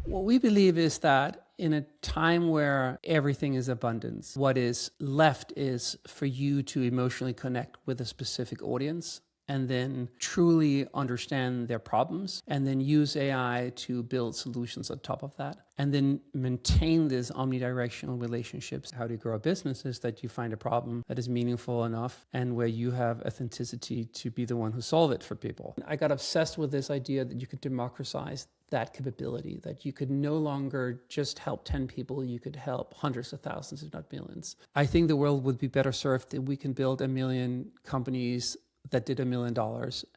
What we believe is that in a time where everything is abundance, what is left is for you to emotionally connect with a specific audience and then truly understand their problems and then use AI to build solutions on top of that and then maintain this omnidirectional relationships. How do you grow a business is that you find a problem that is meaningful enough and where you have authenticity to be the one who solve it for people. I got obsessed with this idea that you could democratize that capability, that you could no longer just help 10 people, you could help hundreds of thousands, if not millions. I think the world would be better served if we can build 1 million companies that did $1 million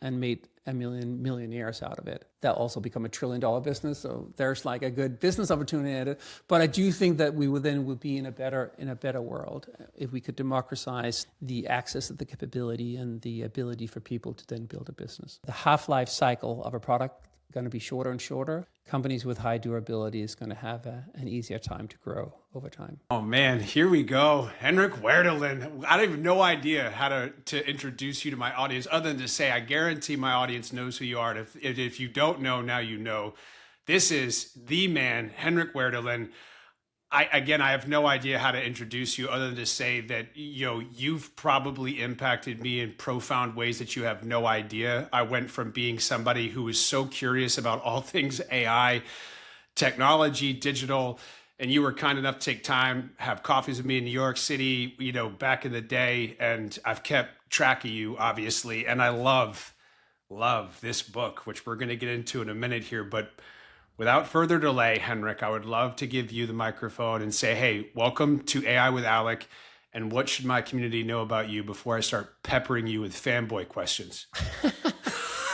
and made 1 million millionaires out of it. That'll also become a $1 trillion business. So there's like a good business opportunity at it. But I do think that we would be in a better world if we could democratize the access to the capability and the ability for people to then build a business. The half-life cycle of a product going to be shorter and shorter. Companies with high durability is going to have an easier time to grow over time. Oh man, here we go. Henrik Werdelin. I have no idea how to introduce you to my audience other than to say I guarantee my audience knows who you are. And if you don't know, now you know. This is the man, Henrik Werdelin. I have no idea how to introduce you other than to say that, you've probably impacted me in profound ways that you have no idea. I went from being somebody who was so curious about all things AI, technology, digital, and you were kind enough to take time, have coffees with me in New York City, back in the day. And I've kept track of you, obviously. And I love this book, which we're going to get into in a minute here. But without further delay, Henrik, I would love to give you the microphone and say, hey, welcome to AI with Alec. And what should my community know about you before I start peppering you with fanboy questions?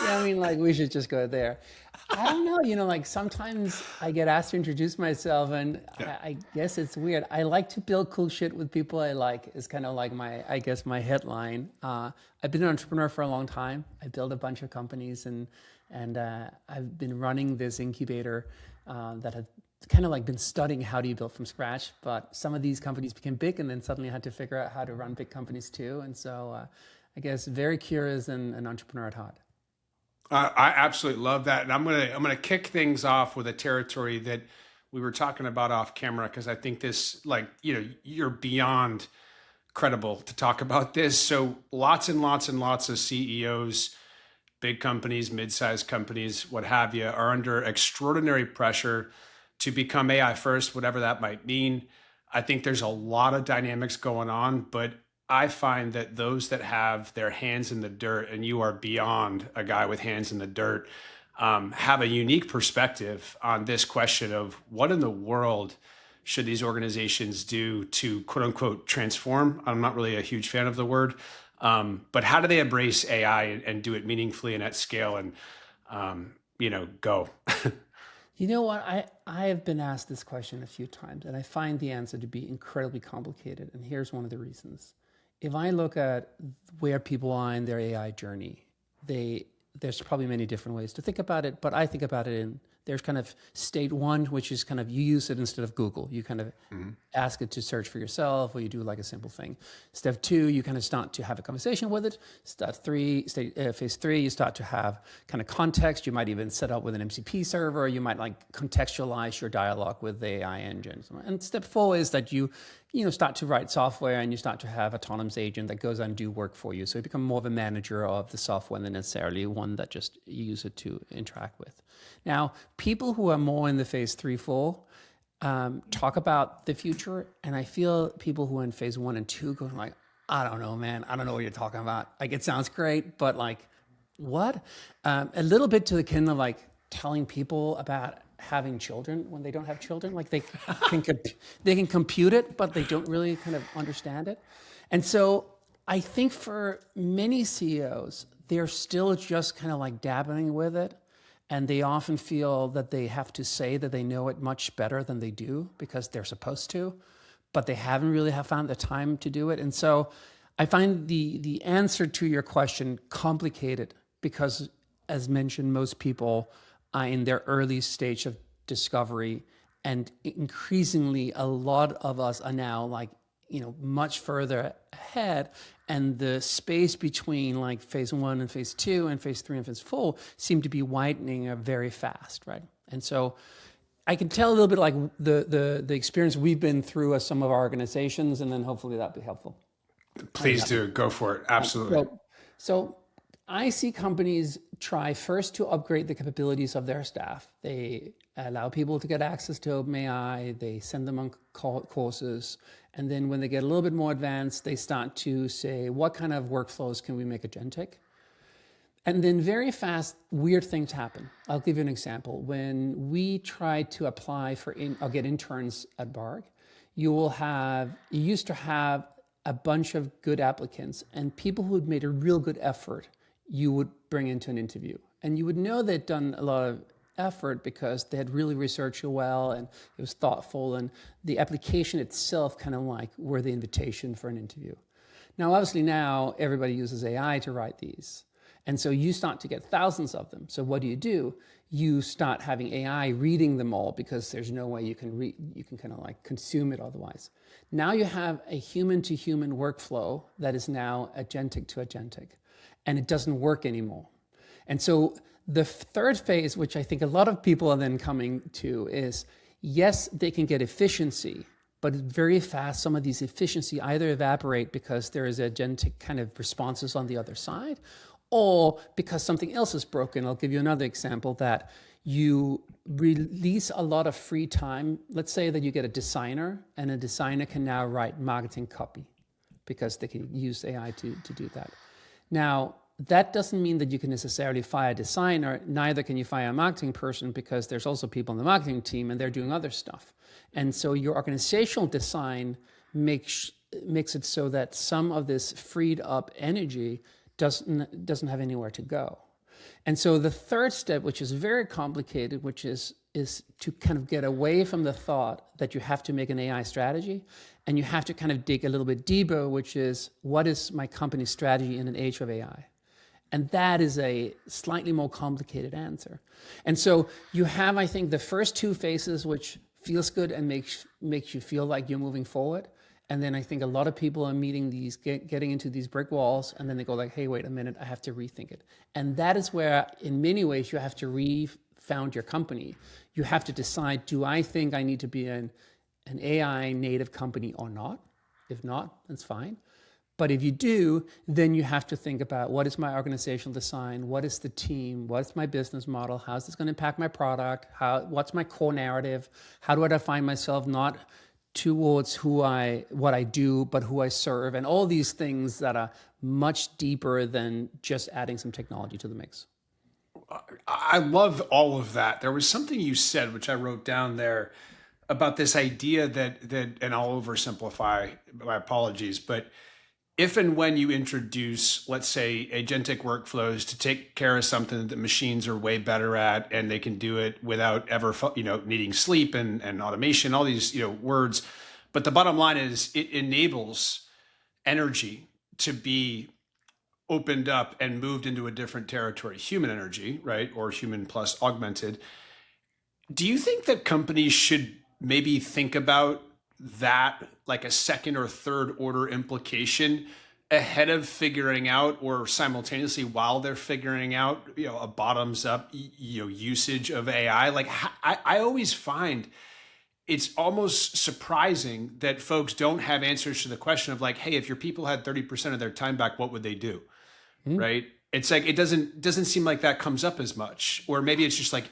Yeah, we should just go there. I don't know, sometimes I get asked to introduce myself and yeah. I guess it's weird. I like to build cool shit with people I like is kind of like my headline. I've been an entrepreneur for a long time. I built a bunch of companies and I've been running this incubator that have kind of been studying how do you build from scratch. But some of these companies became big and then suddenly I had to figure out how to run big companies too. And so I guess very curious and an entrepreneur at heart. I absolutely love that. And I'm gonna kick things off with a territory that we were talking about off camera, because I think this, you're beyond credible to talk about this. So lots and lots and lots of CEOs, big companies, mid-sized companies, what have you, are under extraordinary pressure to become AI first, whatever that might mean. I think there's a lot of dynamics going on, but I find that those that have their hands in the dirt, and you are beyond a guy with hands in the dirt, have a unique perspective on this question of what in the world should these organizations do to quote unquote transform. I'm not really a huge fan of the word, but how do they embrace AI and do it meaningfully and at scale and, go? You know what? I have been asked this question a few times, and I find the answer to be incredibly complicated. And here's one of the reasons. If I look at where people are in their AI journey, there's probably many different ways to think about it, but I think about it there's kind of state one, which is kind of you use it instead of Google. You kind of ask it to search for yourself, or you do like a simple thing. Step two, you kind of start to have a conversation with it. Phase three, you start to have kind of context. You might even set up with an MCP server. You might contextualize your dialogue with the AI engine. And step four is that you start to write software and you start to have autonomous agent that goes and do work for you. So you become more of a manager of the software than necessarily one that just you use it to interact with. Now, people who are more in the phase 3, 4 talk about the future. And I feel people who are in phase 1 and 2 going I don't know, man. I don't know what you're talking about. It sounds great, but what? A little bit to the kind of telling people about having children when they don't have children. They can compute it, but they don't really kind of understand it. And so I think for many CEOs, they're still just kind of dabbling with it. And they often feel that they have to say that they know it much better than they do because they're supposed to, but they haven't really found the time to do it. And so I find the answer to your question complicated because, as mentioned, most people are in their early stage of discovery, and increasingly a lot of us are now much further ahead, and the space between phase 1 and phase 2 and phase 3 and phase 4 seem to be widening very fast, right? And so I can tell a little bit like the experience we've been through as some of our organizations, and then hopefully that'll be helpful. Please do. Go for it. Absolutely. So I see companies try first to upgrade the capabilities of their staff. They allow people to get access to OpenAI. They send them on courses. And then when they get a little bit more advanced, they start to say, what kind of workflows can we make agentic? And then very fast, weird things happen. I'll give you an example. When we try to apply for, I'll get interns at Barg, you used to have a bunch of good applicants and people who had made a real good effort, you would bring into an interview. And you would know they'd done a lot of effort because they had really researched it well and it was thoughtful, and the application itself kind of like were the invitation for an interview. Now, obviously now everybody uses AI to write these. And so you start to get thousands of them. So what do? You start having AI reading them all because there's no way you can kind of like consume it otherwise. Now you have a human-to-human workflow that is now agentic to agentic, and it doesn't work anymore. And so the third phase, which I think a lot of people are then coming to, is yes, they can get efficiency, but very fast, some of these efficiency either evaporate because there is agentic kind of responses on the other side, or because something else is broken. I'll give you another example that you release a lot of free time. Let's say that you get a designer, and a designer can now write marketing copy because they can use AI to do that. Now, that doesn't mean that you can necessarily fire a designer. Neither can you fire a marketing person because there's also people on the marketing team and they're doing other stuff. And so your organizational design makes it so that some of this freed up energy doesn't have anywhere to go. And so the third step, which is very complicated, which is to kind of get away from the thought that you have to make an AI strategy, and you have to kind of dig a little bit deeper, which is, what is my company's strategy in an age of AI? And that is a slightly more complicated answer. And so you have, I think, the first two phases, which feels good and makes you feel like you're moving forward. And then I think a lot of people are meeting these, getting into these brick walls, and then they go like, hey, wait a minute, I have to rethink it. And that is where, in many ways, you have to refound your company. You have to decide, do I think I need to be an AI native company or not? If not, that's fine. But if you do, then you have to think about, what is my organizational design? What is the team? What's my business model? How is this going to impact my product? What's my core narrative? How do I define myself, not towards what I do, but who I serve, and all these things that are much deeper than just adding some technology to the mix. I love all of that. There was something you said, which I wrote down there, about this idea that, and I'll oversimplify, my apologies, but if and when you introduce, let's say, agentic workflows to take care of something that machines are way better at, and they can do it without ever, needing sleep and automation, all these, words. But the bottom line is, it enables energy to be opened up and moved into a different territory, human energy, right? Or human plus augmented. Do you think that companies should maybe think about that like a second or third order implication ahead of figuring out, or simultaneously while they're figuring out, a bottoms up, usage of AI? Like, I always find it's almost surprising that folks don't have answers to the question of like, hey, if your people had 30% of their time back, what would they do? Right? It's like, it doesn't seem like that comes up as much, or maybe it's just like,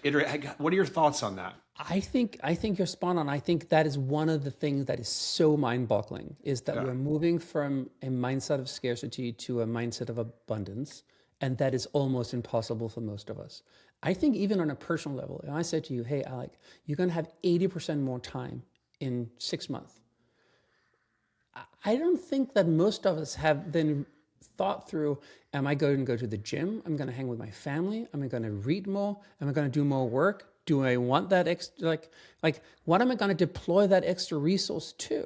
what are your thoughts on that? I think you're spot on. I think that is one of the things that is so mind-boggling, is that we're moving from a mindset of scarcity to a mindset of abundance, and that is almost impossible for most of us. I think even on a personal level, if I said to you, hey, Alec, you're going to have 80% more time in 6 months, I don't think that most of us have then thought through, am I going to go to the gym? I'm going to hang with my family? Am I going to read more? Am I going to do more work? Do I want that extra, like what am I going to deploy that extra resource to?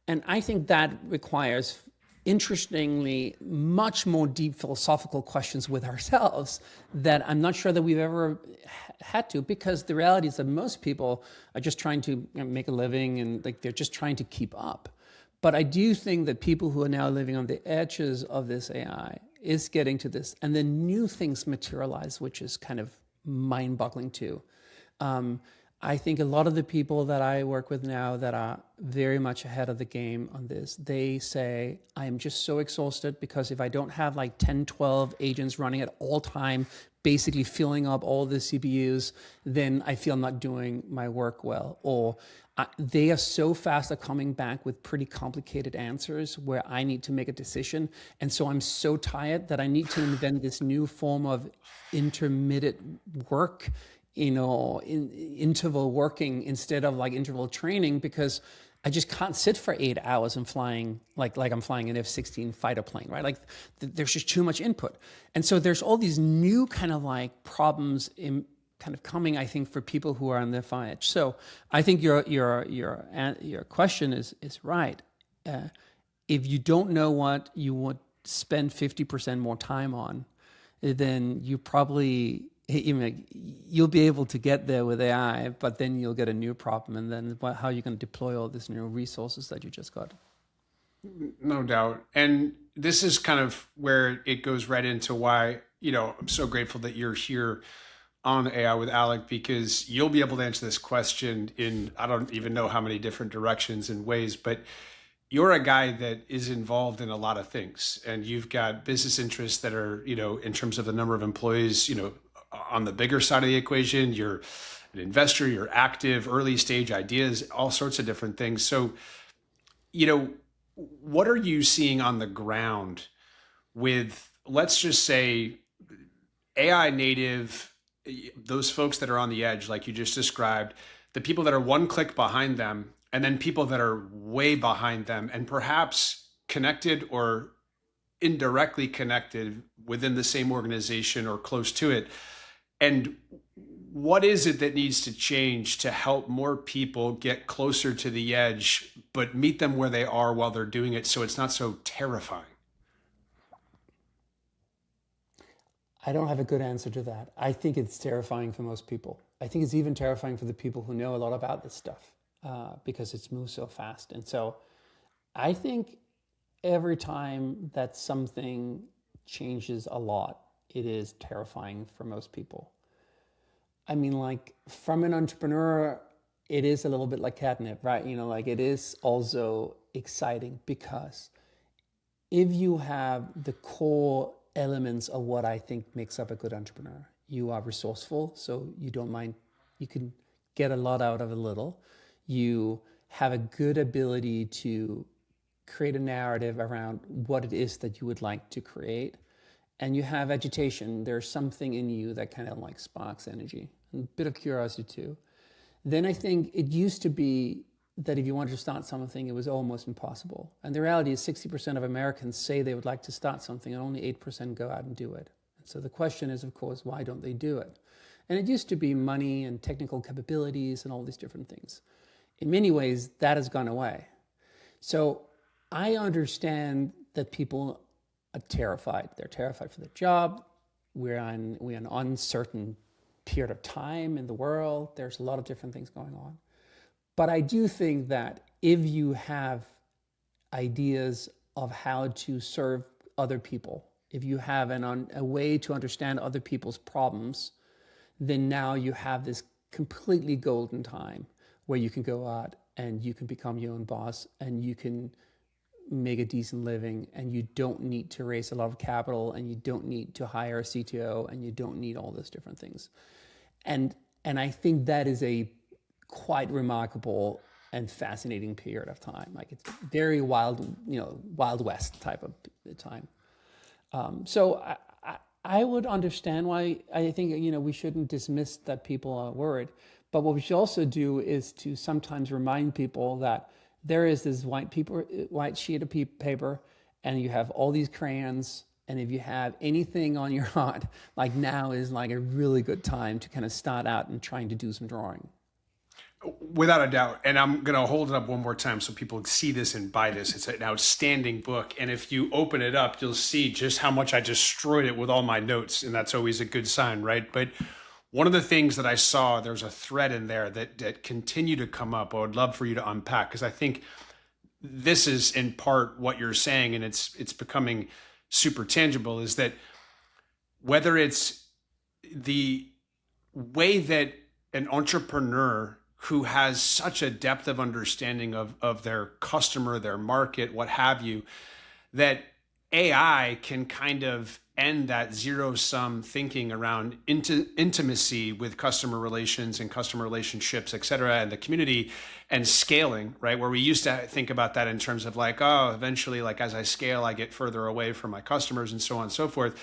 And I think that requires, interestingly, much more deep philosophical questions with ourselves that I'm not sure that we've ever had to, because the reality is that most people are just trying to make a living, and like they're just trying to keep up. But I do think that people who are now living on the edges of this AI is getting to this, and then new things materialize, which is kind of mind-boggling too. I think a lot of the people that I work with now that are very much ahead of the game on this, they say, I am just so exhausted because if I don't have like 10, 12 agents running at all time, basically filling up all the CPUs, then I feel I'm not doing my work well. Or they are so fast at coming back with pretty complicated answers where I need to make a decision. And so I'm so tired that I need to invent this new form of intermittent work, in interval working instead of like interval training, because I just can't sit for 8 hours and flying like I'm flying an F-16 fighter plane, right? Like there's just too much input. And so there's all these new kind of like problems in kind of coming, I think, for people who are on the far edge. So I think your question is right. If you don't know what you would spend 50% more time on, then you probably, you'll be able to get there with AI, but then you'll get a new problem. And then how are you going to deploy all these new resources that you just got? No doubt. And this is kind of where it goes right into why, I'm so grateful that you're here on AI with Alec, because you'll be able to answer this question in, I don't even know how many different directions and ways, but you're a guy that is involved in a lot of things, and you've got business interests that are, in terms of the number of employees, on the bigger side of the equation. You're an investor, you're active, early stage ideas, all sorts of different things. So, what are you seeing on the ground with, let's just say, AI native, those folks that are on the edge, like you just described, the people that are one click behind them, and then people that are way behind them and perhaps connected or indirectly connected within the same organization or close to it? And what is it that needs to change to help more people get closer to the edge, but meet them where they are while they're doing it, so it's not so terrifying? I don't have a good answer to that. I think it's terrifying for most people. I think it's even terrifying for the people who know a lot about this stuff, because it's moved so fast. And so I think every time that something changes a lot, it is terrifying for most people. I mean, like, from an entrepreneur, it is a little bit like catnip, right? Like, it is also exciting because if you have the core elements of what I think makes up a good entrepreneur, you are resourceful, so you don't mind, you can get a lot out of a little. You have a good ability to create a narrative around what it is that you would like to create. And you have agitation. There's something in you that kind of like sparks energy, and a bit of curiosity too. Then I think it used to be that if you wanted to start something, it was almost impossible. And the reality is 60% of Americans say they would like to start something and only 8% go out and do it. And so the question is, of course, why don't they do it? And it used to be money and technical capabilities and all these different things. In many ways, that has gone away. So I understand that people are terrified. They're terrified for their job. We're in an uncertain period of time in the world. There's a lot of different things going on. But I do think that if you have ideas of how to serve other people, if you have a way to understand other people's problems, then now you have this completely golden time where you can go out and you can become your own boss and you can make a decent living, and you don't need to raise a lot of capital, and you don't need to hire a CTO, and you don't need all those different things. And I think that is a quite remarkable and fascinating period of time. Like, it's very wild, Wild West type of time. So I would understand why I think, we shouldn't dismiss that people are worried. But what we should also do is to sometimes remind people that there is this white sheet of paper, and you have all these crayons. And if you have anything on your heart, like, now is like a really good time to kind of start out and trying to do some drawing. Without a doubt. And I'm going to hold it up one more time so people see this and buy this. It's an outstanding book. And if you open it up, you'll see just how much I destroyed it with all my notes. And that's always a good sign, right? But one of the things that I saw, there's a thread in there that continue to come up. I would love for you to unpack, because I think this is in part what you're saying, and it's becoming super tangible, is that whether it's the way that an entrepreneur who has such a depth of understanding of their customer, their market, what have you, that AI can kind of end that zero sum thinking around intimacy with customer relations and customer relationships, et cetera, and the community and scaling, right? Where we used to think about that in terms of like, oh, eventually, like as I scale, I get further away from my customers and so on and so forth.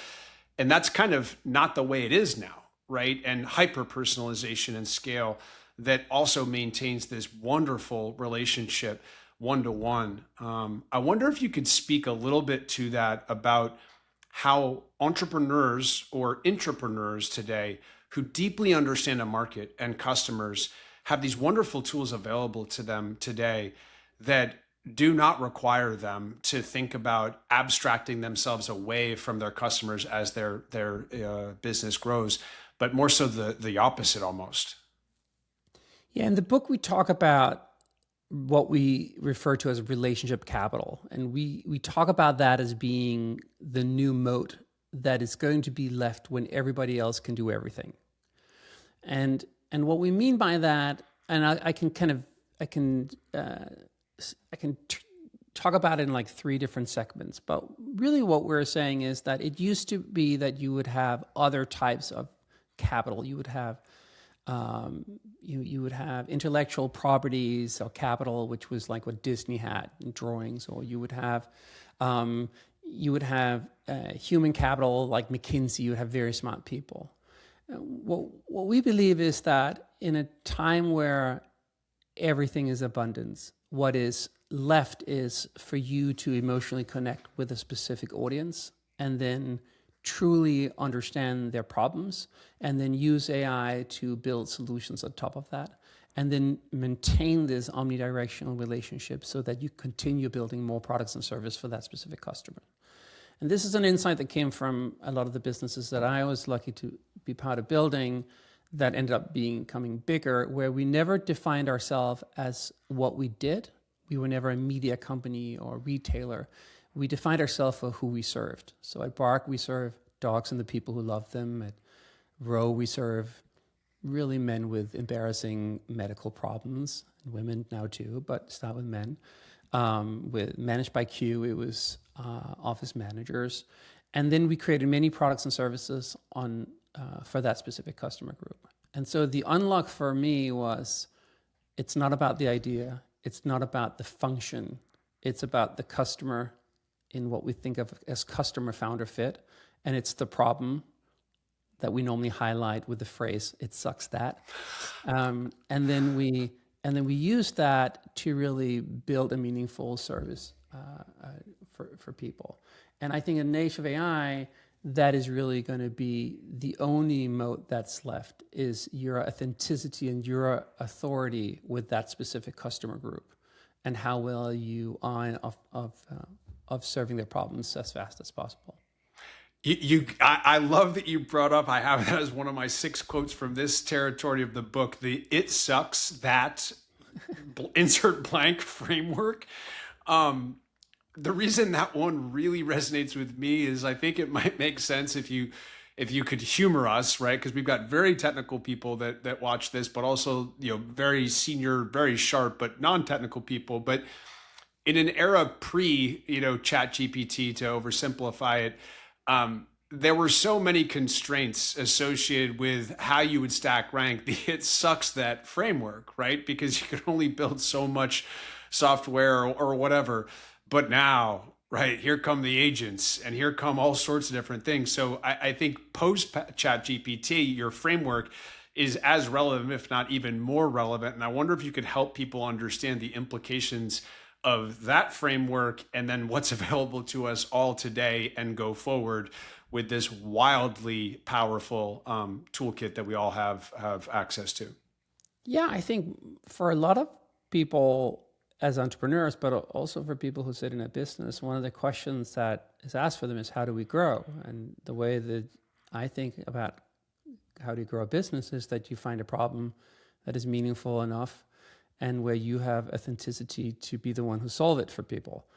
And that's kind of not the way it is now, right? And hyper personalization and scale that also maintains this wonderful relationship one-to-one. I wonder if you could speak a little bit to that about how entrepreneurs or intrapreneurs today who deeply understand a market and customers have these wonderful tools available to them today that do not require them to think about abstracting themselves away from their customers as their business grows, but more so the opposite almost. Yeah, in the book we talk about what we refer to as relationship capital. And we talk about that as being the new moat that is going to be left when everybody else can do everything. And what we mean by that, and I can talk about it in like 3 different segments, but really what we're saying is that it used to be that you would have other types of capital. You would have you would have intellectual properties or capital, which was like what Disney had in drawings, or you would have human capital like McKinsey. You would have very smart people. What we believe is that in a time where everything is abundance, what is left is for you to emotionally connect with a specific audience and then truly understand their problems, and then use AI to build solutions on top of that, and then maintain this omnidirectional relationship so that you continue building more products and service for that specific customer. And this is an insight that came from a lot of the businesses that I was lucky to be part of building that ended up becoming bigger, where we never defined ourselves as what we did. We were never a media company or retailer. We defined ourselves for who we served. So at Bark, we serve dogs and the people who love them. At Row, we serve really men with embarrassing medical problems, and women now too, but start with men. With Managed by Q, it was office managers. And then we created many products and services for that specific customer group. And so the unlock for me was, it's not about the idea, it's not about the function, it's about the customer in what we think of as customer founder fit. And it's the problem that we normally highlight with the phrase, "It sucks that." And then we use that to really build a meaningful service for people. And I think in the age of AI, that is really going to be the only moat that's left, is your authenticity and your authority with that specific customer group, and how well you are of serving their problems as fast as possible. I love that you brought up, I have that as one of my 6 quotes from this territory of the book, the "it sucks that" insert blank framework. The reason that one really resonates with me is I think it might make sense if you could humor us, right? Because we've got very technical people that watch this, but also, very senior, very sharp, but non-technical people. But in an era pre, Chat GPT, to oversimplify it, there were so many constraints associated with how you would stack rank the "it sucks that" framework, right? Because you could only build so much software or whatever. But now, right, here come the agents and here come all sorts of different things. So I think post Chat GPT, your framework is as relevant, if not even more relevant. And I wonder if you could help people understand the implications of that framework and then what's available to us all today and go forward with this wildly powerful toolkit that we all have access to. Yeah, I think for a lot of people as entrepreneurs, but also for people who sit in a business, one of the questions that is asked for them is, how do we grow? And the way that I think about how do you grow a business is that you find a problem that is meaningful enough and where you have authenticity to be the one who solve it for people.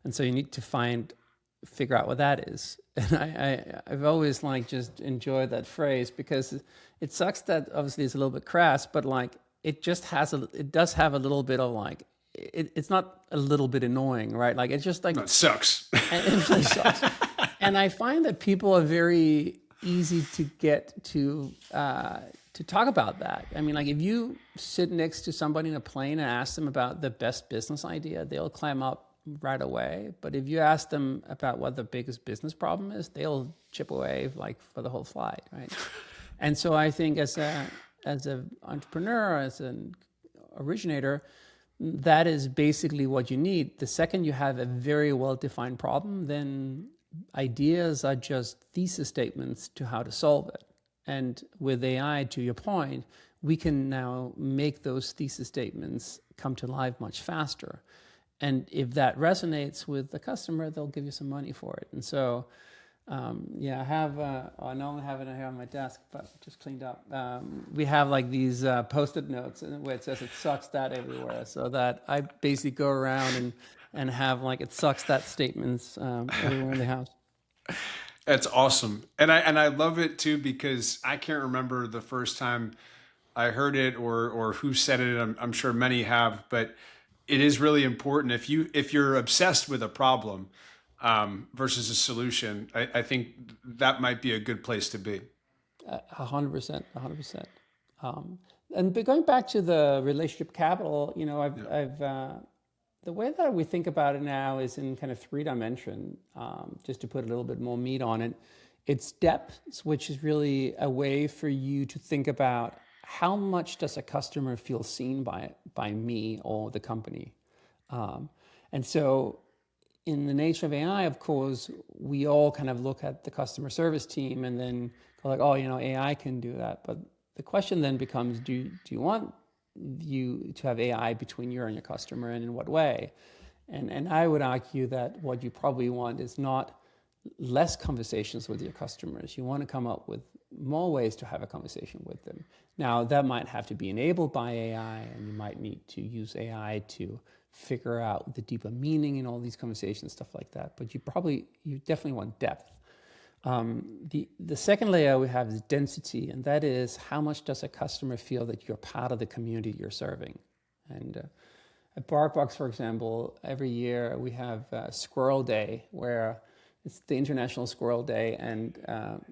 And so you need to find figure out what that is. And I've always like just enjoyed that phrase because it sucks that obviously it's a little bit crass, but like it just it does have a little bit of like, it's not a little bit annoying, right? Like it's just like, No, it sucks. and it really sucks. And I find that people are very easy to get to talk about that. I mean, like if you sit next to somebody in a plane and ask them about the best business idea, they'll climb up right away. But if you ask them about what the biggest business problem is, they'll chip away like for the whole flight, right? And so I think as an entrepreneur, as an originator, that is basically what you need. The second you have a very well-defined problem, then ideas are just thesis statements to how to solve it. And with AI, to your point, we can now make those thesis statements come to life much faster. And if that resonates with the customer, they'll give you some money for it. And so, yeah, I have, I normally have it here on my desk, but just cleaned up. We have like these Post-it notes where it says it sucks that everywhere. So that I basically go around and have like it sucks that statements everywhere in the house. That's awesome. And I love it too, because I can't remember the first time I heard it or who said it. I'm sure many have, but it is really important. If you're obsessed with a problem versus a solution, I think that might be a good place to be. 100%, 100%. And going back to the relationship capital, you know, the way that we think about it now is in kind of 3 dimension, just to put a little bit more meat on it. It's depth, which is really a way for you to think about how much does a customer feel seen by me or the company. And so in the nature of AI, of course, we all kind of look at the customer service team and then go like, oh, you know, AI can do that. But the question then becomes, do you want you to have AI between you and your customer, and in what way? And I would argue that what you probably want is not less conversations with your customers. You want to come up with more ways to have a conversation with them. Now, that might have to be enabled by AI, and you might need to use AI to figure out the deeper meaning in all these conversations, stuff like that. But you definitely want depth. The second layer we have is density, and that is how much does a customer feel that you're part of the community you're serving. And at BarkBox, for example, every year we have Squirrel Day, where it's the International Squirrel Day, and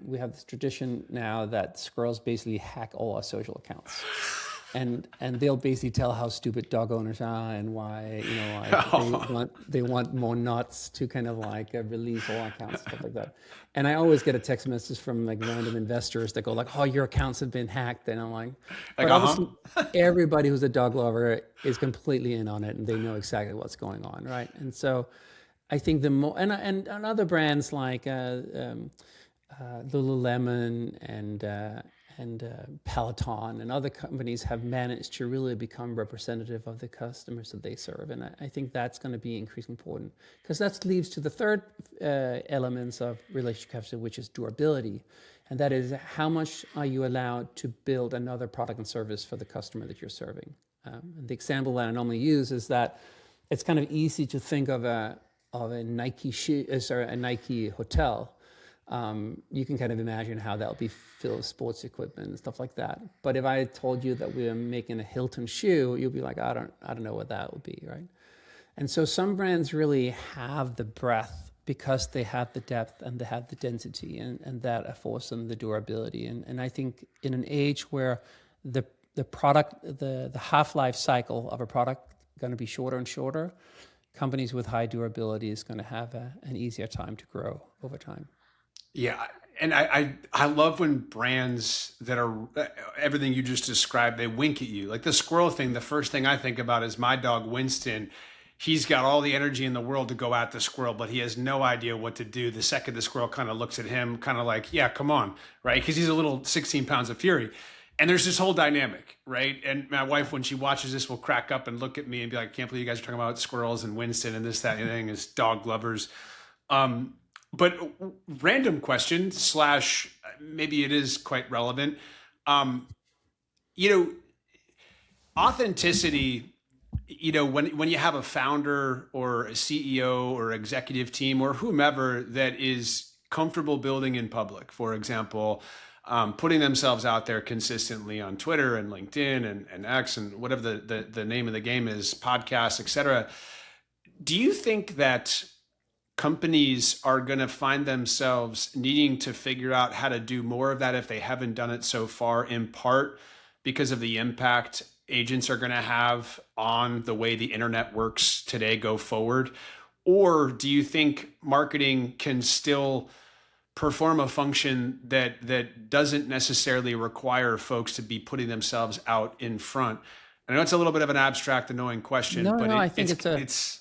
we have this tradition now that squirrels basically hack all our social accounts. And they'll basically tell how stupid dog owners are and why, you know, like they want more nuts to kind of like release all accounts, stuff like that. And I always get a text message from like random investors that go like, oh, your accounts have been hacked. And I'm like but obviously everybody who's a dog lover is completely in on it, and they know exactly what's going on, right? And so I think the more, and other brands like Lululemon and Peloton and other companies have managed to really become representative of the customers that they serve. And I think that's going to be increasingly important, because that leads to the third elements of relationship capital, which is durability. And that is, how much are you allowed to build another product and service for the customer that you're serving? And the example that I normally use is that it's kind of easy to think of a Nike hotel. You can kind of imagine how that'll be filled with sports equipment and stuff like that. But if I told you that we were making a Hilton shoe, you'll be like, I don't know what that would be, right? And so some brands really have the breadth because they have the depth and they have the density, and that affords them the durability. And I think in an age where the product, the half-life cycle of a product going to be shorter and shorter, companies with high durability is going to have an easier time to grow over time. Yeah. And I love when brands that are everything you just described, they wink at you. Like the squirrel thing, the first thing I think about is my dog, Winston. He's got all the energy in the world to go at the squirrel, but he has no idea what to do. The second the squirrel kind of looks at him, kind of like, yeah, come on, right? Because he's a little 16 pounds of fury. And there's this whole dynamic, right? And my wife, when she watches this, will crack up and look at me and be like, I can't believe you guys are talking about squirrels and Winston and this, that, and thing as dog lovers. But random question / maybe it is quite relevant. You know, authenticity when you have a founder or a CEO or executive team or whomever that is comfortable building in public, for example, putting themselves out there consistently on Twitter and LinkedIn and X and whatever the name of the game is, podcasts, et cetera. Do you think that companies are going to find themselves needing to figure out how to do more of that if they haven't done it so far, in part because of the impact agents are going to have on the way the internet works today go forward? Or do you think marketing can still perform a function that doesn't necessarily require folks to be putting themselves out in front? I know it's a little bit of an abstract, annoying question, but I think it's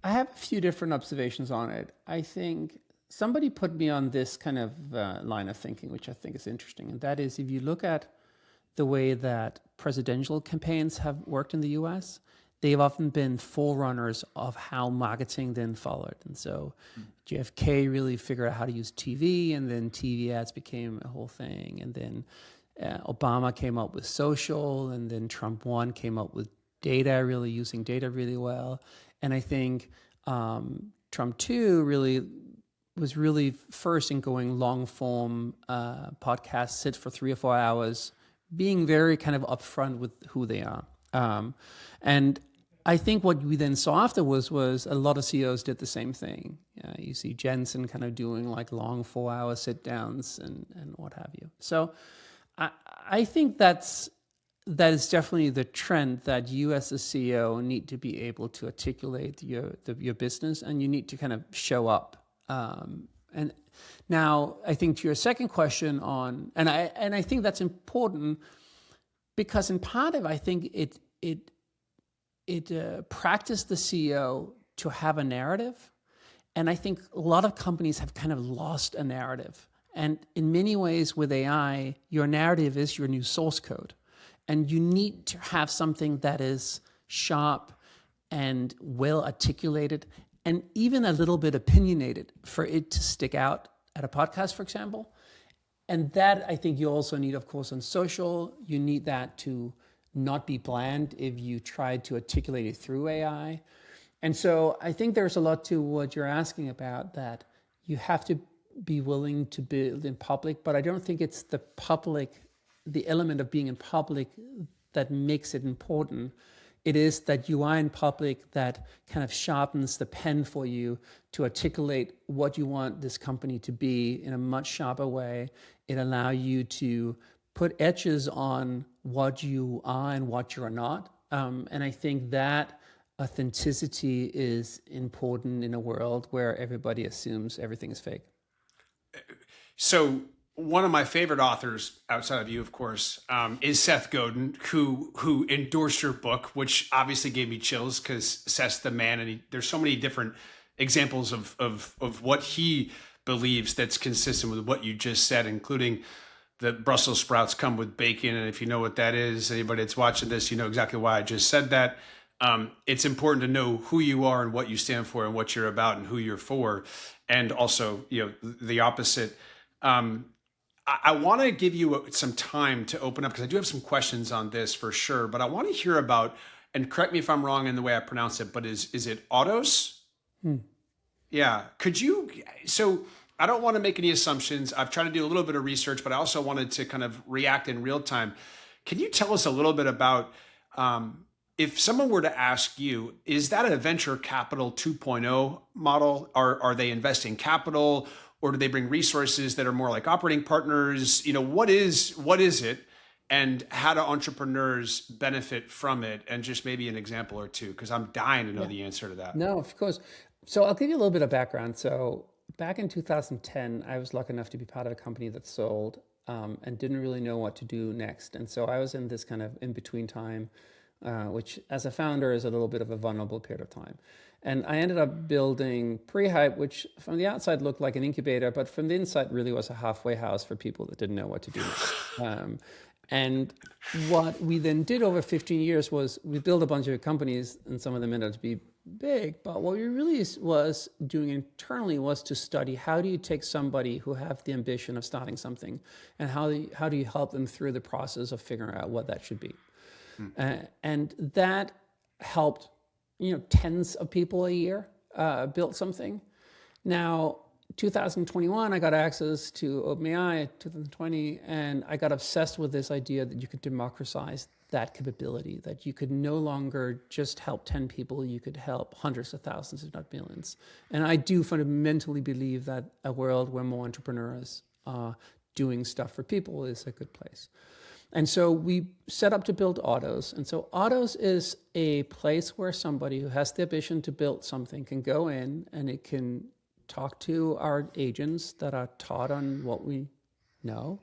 I have a few different observations on it. I think somebody put me on this kind of line of thinking, which I think is interesting. And that is, if you look at the way that presidential campaigns have worked in the US, they've often been forerunners of how marketing then followed. And so JFK really figured out how to use TV, and then TV ads became a whole thing. And then Obama came up with social, and then Trump 1 came up with data, really using data really well. And I think Trump 2 was really first in going long form podcasts, sit for 3 or 4 hours, being very kind of upfront with who they are. And I think what we then saw afterwards was a lot of CEOs did the same thing. You see Jensen kind of doing like long 4-hour sit downs and what have you. So I think that is definitely the trend, that you as a CEO need to be able to articulate your business, and you need to kind of show up. And now I think to your second question on, and I think that's important because in part of, I think it practiced the CEO to have a narrative. And I think a lot of companies have kind of lost a narrative. And in many ways with AI, your narrative is your new source code. And you need to have something that is sharp and well articulated and even a little bit opinionated for it to stick out at a podcast, for example. And that I think you also need, of course, on social. You need that to not be bland if you try to articulate it through AI. And so I think there's a lot to what you're asking about, that you have to be willing to build in public, but I don't think it's the element of being in public that makes it important. It is that you are in public that kind of sharpens the pen for you to articulate what you want this company to be in a much sharper way. It allows you to put edges on what you are and what you're not. And I think that authenticity is important in a world where everybody assumes everything is fake. So one of my favorite authors outside of you, of course, is Seth Godin, who endorsed your book, which obviously gave me chills because Seth's the man, and there's so many different examples of what he believes that's consistent with what you just said, including that Brussels sprouts come with bacon. And if you know what that is, anybody that's watching this, you know exactly why I just said that. It's important to know who you are and what you stand for and what you're about and who you're for. And also, the opposite. I want to give you some time to open up because I do have some questions on this for sure, but I want to hear about, and correct me if I'm wrong in the way I pronounce it, but is it Ardos? Yeah. So I don't want to make any assumptions. I've tried to do a little bit of research, but I also wanted to kind of react in real time. Can you tell us a little bit about, if someone were to ask you, is that a venture capital 2.0 model? Are they investing capital, or do they bring resources that are more like operating partners? What is it, and how do entrepreneurs benefit from it? And just maybe an example or two, because I'm dying to know the answer to that. No, of course. So I'll give you a little bit of background. So back in 2010, I was lucky enough to be part of a company that sold and didn't really know what to do next. And so I was in this kind of in-between time, which as a founder is a little bit of a vulnerable period of time. And I ended up building Prehype, which from the outside looked like an incubator, but from the inside really was a halfway house for people that didn't know what to do next. And what we then did over 15 years was we built a bunch of companies, and some of them ended up to be big. But what we really was doing internally was to study, how do you take somebody who have the ambition of starting something, and how do you help them through the process of figuring out what that should be? And that helped, tens of people a year build something. Now, 2021, I got access to OpenAI, 2020, and I got obsessed with this idea that you could democratize that capability, that you could no longer just help 10 people, you could help hundreds of thousands, if not millions. And I do fundamentally believe that a world where more entrepreneurs are doing stuff for people is a good place. And so we set up to build Ardos. And so Ardos is a place where somebody who has the ambition to build something can go in and it can talk to our agents that are taught on what we know.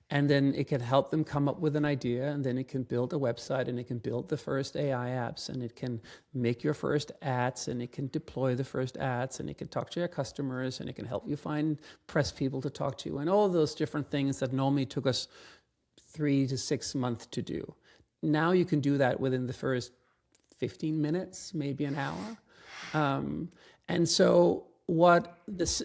And then it can help them come up with an idea, and then it can build a website, and it can build the first AI apps, and it can make your first ads, and it can deploy the first ads, and it can talk to your customers, and it can help you find press people to talk to, and all those different things that normally took us 3 to 6 months to do. Now you can do that within the first 15 minutes, maybe an hour. And so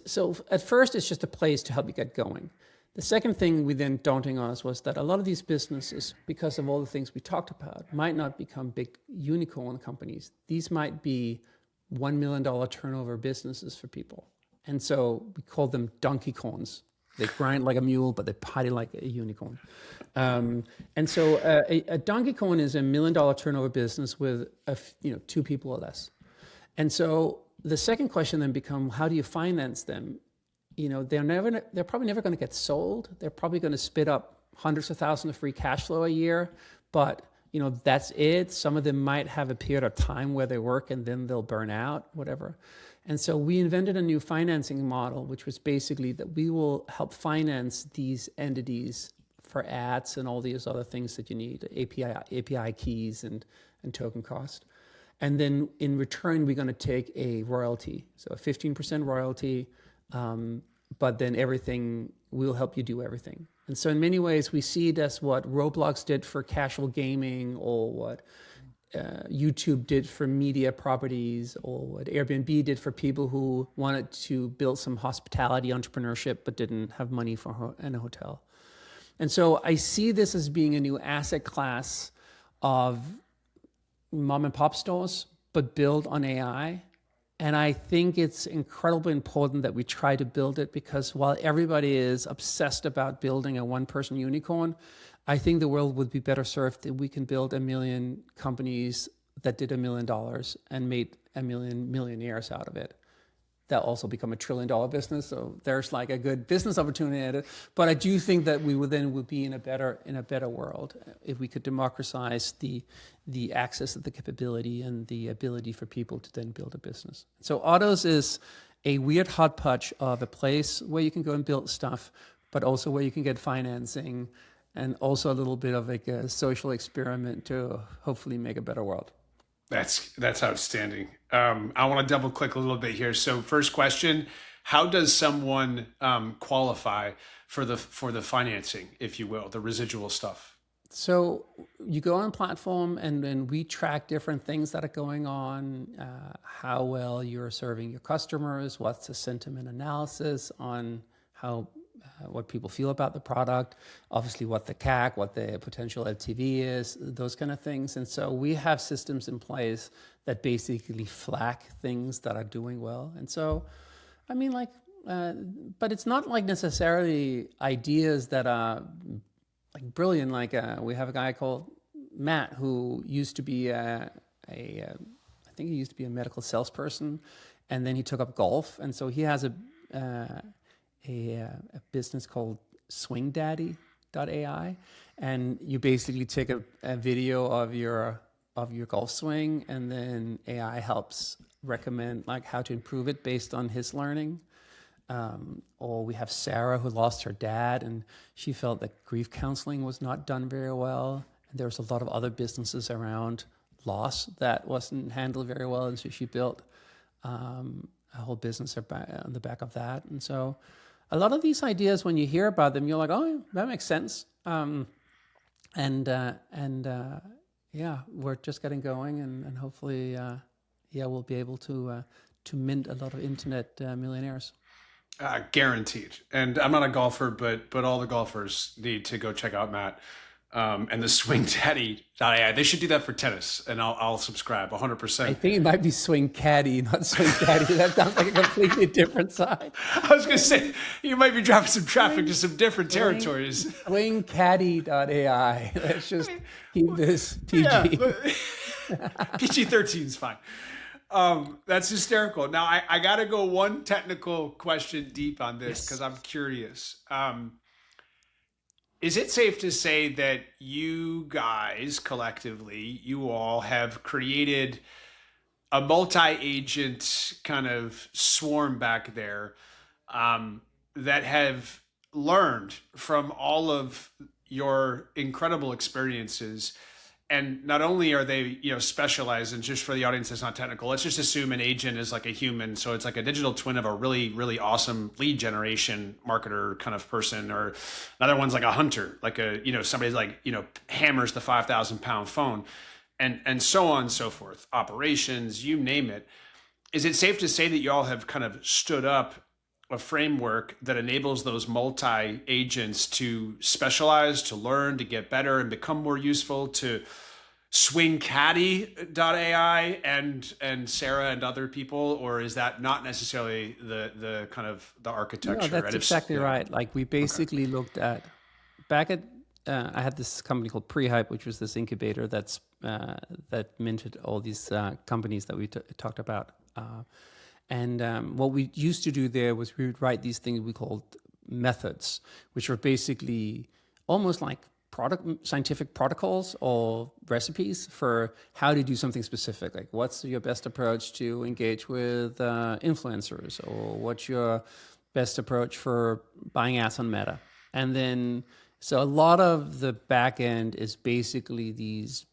so at first it's just a place to help you get going. The second thing we then daunting on us was that a lot of these businesses, because of all the things we talked about, might not become big unicorn companies. These might be $1 million turnover businesses for people. And so we call them donkey corns. They grind like a mule, but they party like a unicorn. And so a donkey corn is $1 million turnover business with 2 people or less. And so the second question then becomes, how do you finance them? They're probably never going to get sold. They're probably going to spit up hundreds of thousands of free cash flow a year, but that's it. Some of them might have a period of time where they work and then they'll burn out, whatever. And so we invented a new financing model, which was basically that we will help finance these entities for ads and all these other things that you need, API keys and token cost. And then in return, we're going to take a royalty, so a 15% royalty. But then everything, we'll help you do everything. And so in many ways, we see it as what Roblox did for casual gaming, or what YouTube did for media properties, or what Airbnb did for people who wanted to build some hospitality entrepreneurship but didn't have money for in a hotel. And so I see this as being a new asset class of mom and pop stores, but built on AI. And I think it's incredibly important that we try to build it, because while everybody is obsessed about building a one-person unicorn, I think the world would be better served if we can build 1 million companies that did $1 million and made 1 million millionaires out of it. That also become a $1 trillion business. So there's like a good business opportunity at it. But I do think that we would be in a better world if we could democratize the access to the capability and the ability for people to then build a business. So Ardos is a weird hodgepodge of a place where you can go and build stuff, but also where you can get financing, and also a little bit of like a social experiment to hopefully make a better world. That's outstanding. I want to double click a little bit here. So first question, how does someone qualify for the financing, if you will, the residual stuff? So you go on a platform and then we track different things that are going on, how well you're serving your customers, what's the sentiment analysis on how what people feel about the product, obviously what the CAC, what the potential LTV is, those kind of things. And so we have systems in place that basically flag things that are doing well. And so, I mean, but it's not like necessarily ideas that are like brilliant. Like we have a guy called Matt who used to be I think he used to be a medical salesperson, and then he took up golf. And so he has a business called swingdaddy.ai, and you basically take a video of your golf swing, and then AI helps recommend like how to improve it based on his learning. Or we have Sarah who lost her dad, and she felt that grief counseling was not done very well. And there was a lot of other businesses around loss that wasn't handled very well, and so she built a whole business on the back of that. And so a lot of these ideas, when you hear about them, you're like, oh, that makes sense. Yeah, we're just getting going, and hopefully, we'll be able to mint a lot of internet millionaires. Guaranteed. And I'm not a golfer, but all the golfers need to go check out Matt. and the swingdaddy.ai. They should do that for tennis, and I'll subscribe I 100%. think it might be swing caddy, not swing caddy. That sounds like a completely different side. I was going to say, you might be dropping some traffic to some different territories. Swingcaddy.ai. Let's just keep this PG. Yeah, PG-13 is fine. That's hysterical. Now, I got to go one technical question deep on this because I'm curious. Is it safe to say that you guys collectively, you all have created a multi-agent kind of swarm back there that have learned from all of your incredible experiences? And not only are they, specialized, and just for the audience that's not technical, let's just assume an agent is like a human. So it's like a digital twin of a really, really awesome lead generation marketer kind of person, or another one's like a hunter, like somebody's like, hammers the 5,000-pound phone, and so on and so forth, operations, you name it. Is it safe to say that you all have kind of stood up a framework that enables those multi-agents to specialize, to learn, to get better, and become more useful to swingcaddy.ai and Sarah and other people? Or is that not necessarily the kind of the architecture? No, that's exactly right. Like we basically looked at back at I had this company called Prehype, which was this incubator that minted all these companies that we talked about. And what we used to do there was we would write these things we called methods, which were basically almost like scientific protocols or recipes for how to do something specific. Like what's your best approach to engage with influencers, or what's your best approach for buying ads on Meta. And then, so a lot of the back end is basically these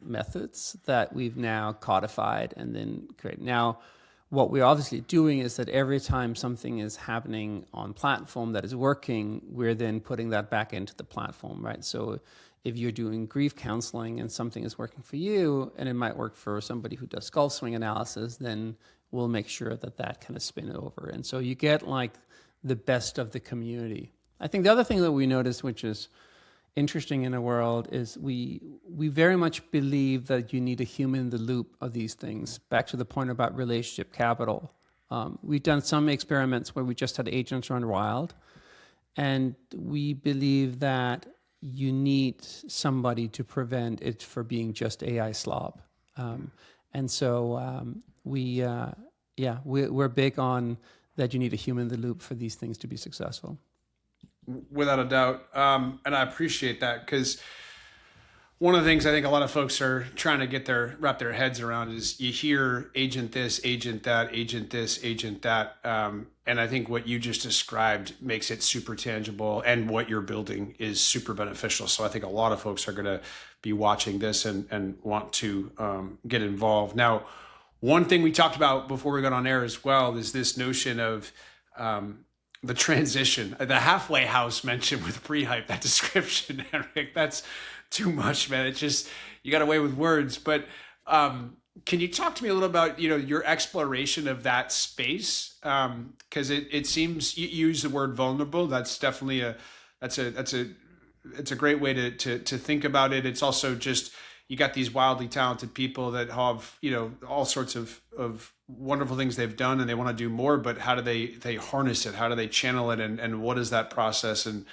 methods that we've now codified and then create. Now, what we're obviously doing is that every time something is happening on platform that is working, we're then putting that back into the platform, right? So if you're doing grief counseling and something is working for you, and it might work for somebody who does golf swing analysis, then we'll make sure that that kind of spin over. And so you get like the best of the community. I think the other thing that we noticed, which is interesting in the world, is we very much believe that you need a human in the loop of these things. Back to the point about relationship capital. We've done some experiments where we just had agents run wild, and we believe that you need somebody to prevent it from being just AI slob. And so we're big on that you need a human in the loop for these things to be successful. Without a doubt. And I appreciate that, because one of the things I think a lot of folks are trying to wrap their heads around is you hear agent this, agent that, agent this, agent that. And I think what you just described makes it super tangible, and what you're building is super beneficial. So I think a lot of folks are going to be watching this and want to get involved. Now, one thing we talked about before we got on air as well is this notion of the transition, the halfway house mentioned with Prehype, that description, Henrik, that's too much, man. It's just, you got away with words. But can you talk to me a little about, your exploration of that space? Because it seems, you use the word vulnerable. That's definitely it's a great way to think about it. It's also just, you got these wildly talented people that have, all sorts of wonderful things they've done, and they want to do more, but how do they harness it? How do they channel it? And what is that process? And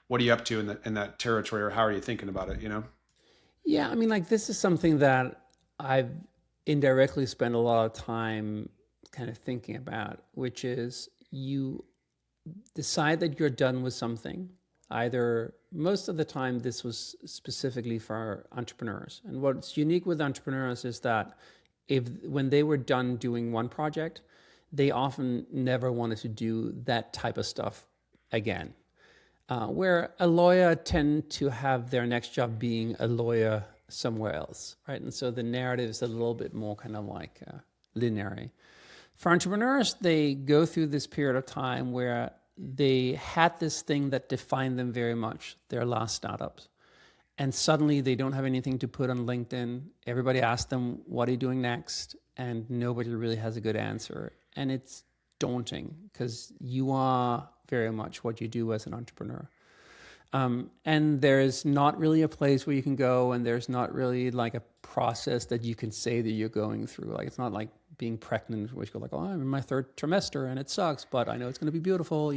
what are you up to in that territory, or how are you thinking about it, Yeah, I mean, like, this is something that I've indirectly spent a lot of time kind of thinking about, which is you decide that you're done with something. Either, most of the time, this was specifically for entrepreneurs. And what's unique with entrepreneurs is that when they were done doing one project, they often never wanted to do that type of stuff again. Where a lawyer tend to have their next job being a lawyer somewhere else, right? And so the narrative is a little bit more kind of like linear. For entrepreneurs, they go through this period of time where they had this thing that defined them very much, their last startups. And suddenly they don't have anything to put on LinkedIn. Everybody asks them, what are you doing next? And nobody really has a good answer. And it's daunting, because you are very much what you do as an entrepreneur. And there's not really a place where you can go, and there's not really like a process that you can say that you're going through. Like, it's not like being pregnant, which you go like, oh, I'm in my third trimester and it sucks, but I know it's going to be beautiful.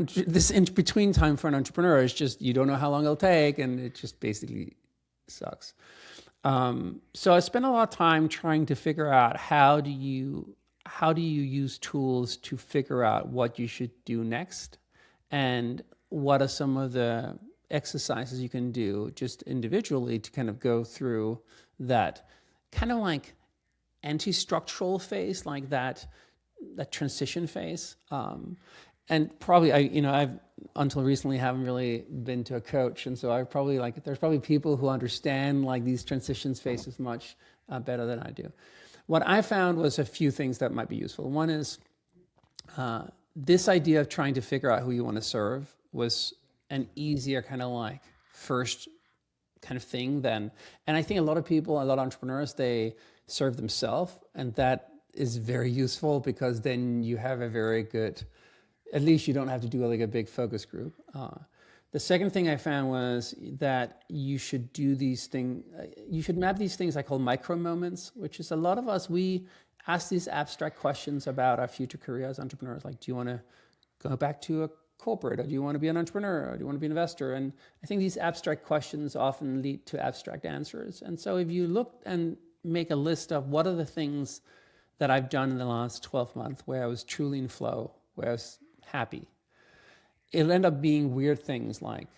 This in between time for an entrepreneur is just, you don't know how long it'll take, and it just basically sucks. So I spent a lot of time trying to figure out how do you use tools to figure out what you should do next, and what are some of the exercises you can do just individually to kind of go through that kind of like anti-structural phase, like that transition phase. And probably I've until recently haven't really been to a coach, and so there's probably people who understand like these transitions phases much better than I do. What I found was a few things that might be useful. One is this idea of trying to figure out who you want to serve was an easier kind of like first kind of thing then. And I think a lot of entrepreneurs, they serve themselves, and that is very useful because then you have a very good, at least you don't have to do like a big focus group. The second thing I found was that you should do these things, you should map these things I call micro moments, which is a lot of us, we ask these abstract questions about our future career as entrepreneurs. Like, do you want to go back to a corporate, or do you want to be an entrepreneur, or do you want to be an investor? And I think these abstract questions often lead to abstract answers. And so if you look and make a list of what are the things that I've done in the last 12 months where I was truly in flow, where I was happy, it'll end up being weird things like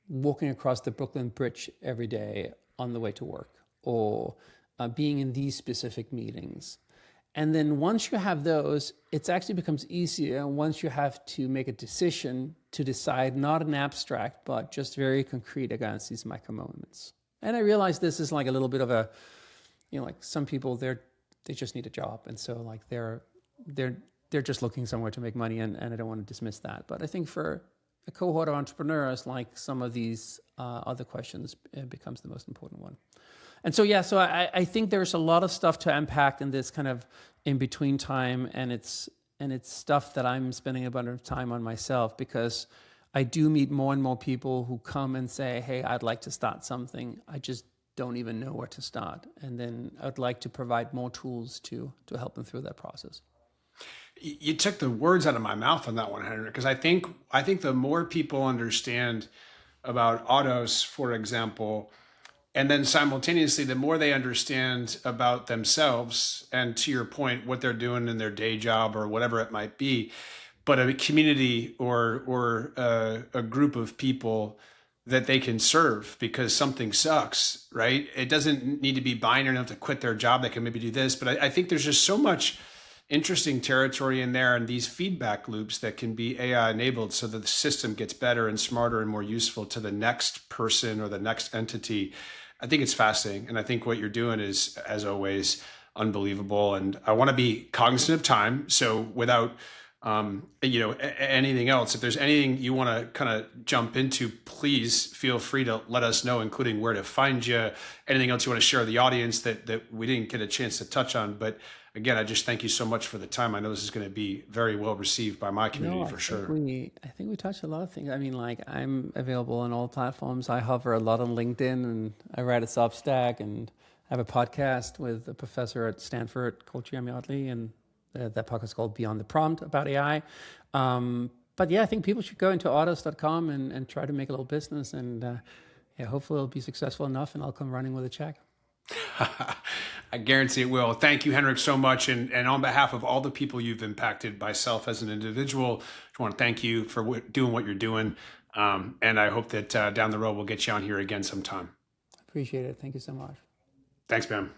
walking across the Brooklyn Bridge every day on the way to work, or being in these specific meetings. And then once you have those, it actually becomes easier once you have to make a decision to decide, not an abstract, but just very concrete against these micro moments. And I realize this is like a little bit of a, like some people, they just need a job. And so like they're just looking somewhere to make money, and I don't want to dismiss that. But I think for a cohort of entrepreneurs, like some of these other questions, it becomes the most important one. And so, so I think there's a lot of stuff to unpack in this kind of in-between time, and it's stuff that I'm spending a bunch of time on myself, because I do meet more and more people who come and say, hey, I'd like to start something. I just don't even know where to start. And then I'd like to provide more tools to help them through that process. You took the words out of my mouth on that one, Henrik, because I think the more people understand about Ardos, for example, and then simultaneously, the more they understand about themselves, and to your point, what they're doing in their day job or whatever it might be, but a community or a group of people that they can serve because something sucks, right? It doesn't need to be binary enough to quit their job. They can maybe do this, but I think there's just so much interesting territory in there, and these feedback loops that can be AI enabled so that the system gets better and smarter and more useful to the next person or the next entity. I think it's fascinating. And I think what you're doing is, as always, unbelievable. And I want to be cognizant of time. So without, anything else, if there's anything you want to kind of jump into, please feel free to let us know, including where to find you, anything else you want to share with the audience that we didn't get a chance to touch on. But again, I just thank you so much for the time. I know this is going to be very well received by my community for sure. I think we touched a lot of things. I mean, like, I'm available on all platforms. I hover a lot on LinkedIn, and I write a Substack, and I have a podcast with a professor at Stanford called Jeremy Otley, and that podcast is called Beyond the Prompt, about AI. But yeah, I think people should go into ardos.com and try to make a little business, and hopefully it'll be successful enough, and I'll come running with a check. I guarantee it will. Thank you, Henrik, so much. And on behalf of all the people you've impacted, myself as an individual, I want to thank you for doing what you're doing. And I hope that down the road we'll get you on here again sometime. Appreciate it. Thank you so much. Thanks, man.